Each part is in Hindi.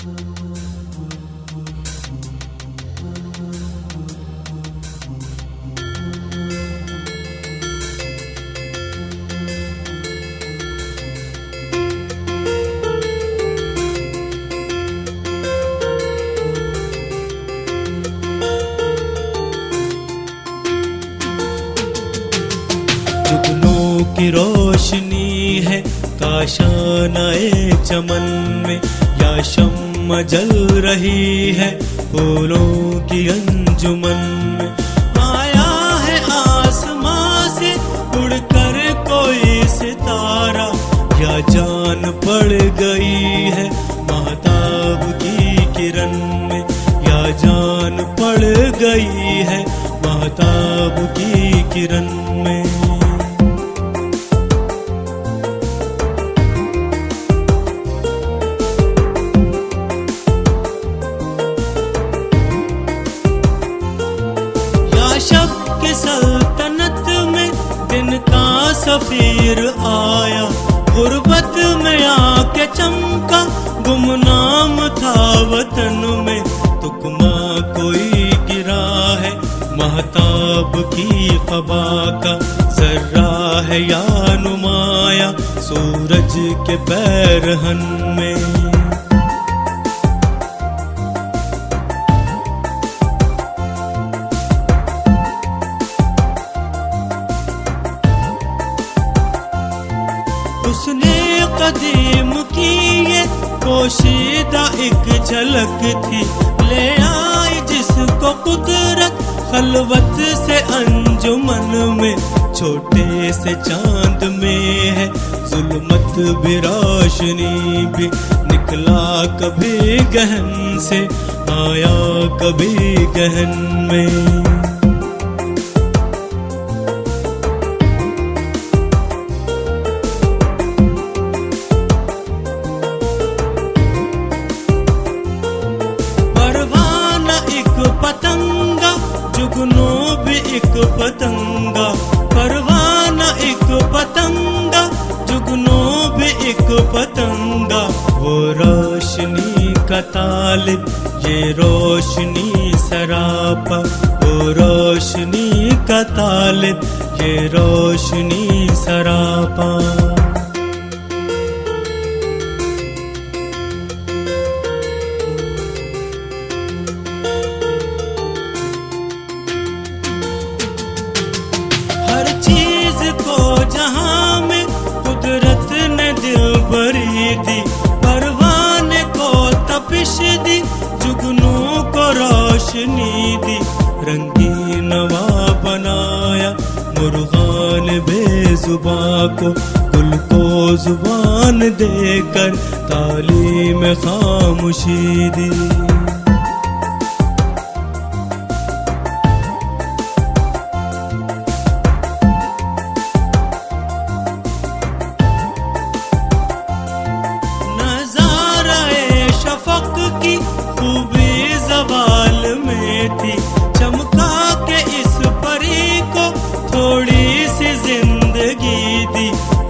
जुगनू की रोशनी है काशानाए चमन में, या शम्मा जल रही है फूलों की अंजुमन में। आया है आसमां से उड़कर कोई सितारा, या जान पड़ गई है महताब की किरण में, या जान पड़ गई है महताब की किरण में। शब के सल्तनत में दिन का सफीर आया, गुर्बत में आके चमका गुमनाम था वतन में। तुकमा कोई गिरा है महताब की क़बा का, जर्रा है या नुमाया सूरज के बैरहन में। उसने कदीम की ये पोशीदा एक झलक थी, ले आई जिसको कुदरत खलवत से अंजुमन में। छोटे से चांद में है जुल्मत भी रोशनी भी, निकला कभी गहन से आया कभी गहन में। पतंगा जुगनू भी एक पतंगा, परवाना एक पतंगा जुगनू भी एक पतंगा। वो रोशनी का तालिब ये रोशनी सरापा, वो रोशनी का तालिब ये रोशनी सरापा। हर चीज को जहां में कुदरत ने दिल भरी दी, परवाने को तपिश दी जुगनू को रोशनी दी। रंगीन नवा बनाया मुर्गान बेजुबां को, गुल को जुबान देकर तालीम खामोशी दी। की खूबी ज़वाल में थी, चमका के इस परी को थोड़ी सी जिंदगी दी।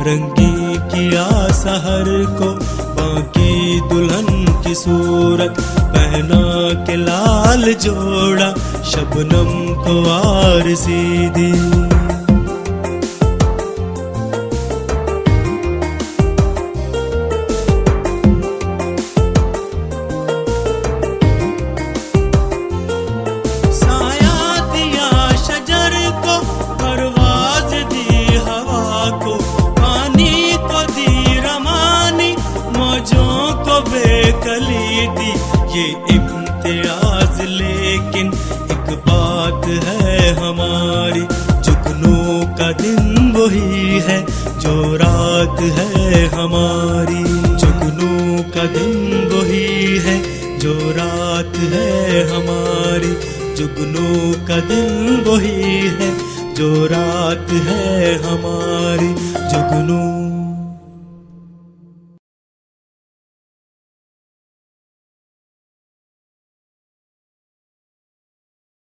रंगी किया सहर को बाकी दुल्हन की सूरत, पहना के लाल जोड़ा शबनम को आरज़ी दी। कली दी ये इम्तियाज, लेकिन एक बात है हमारी, जुगनू का दिन वही है जो रात है हमारी। जुगनू का दिन वही है जो रात है हमारी, जुगनू का दिन वही है जो रात है हमारी। जुगनू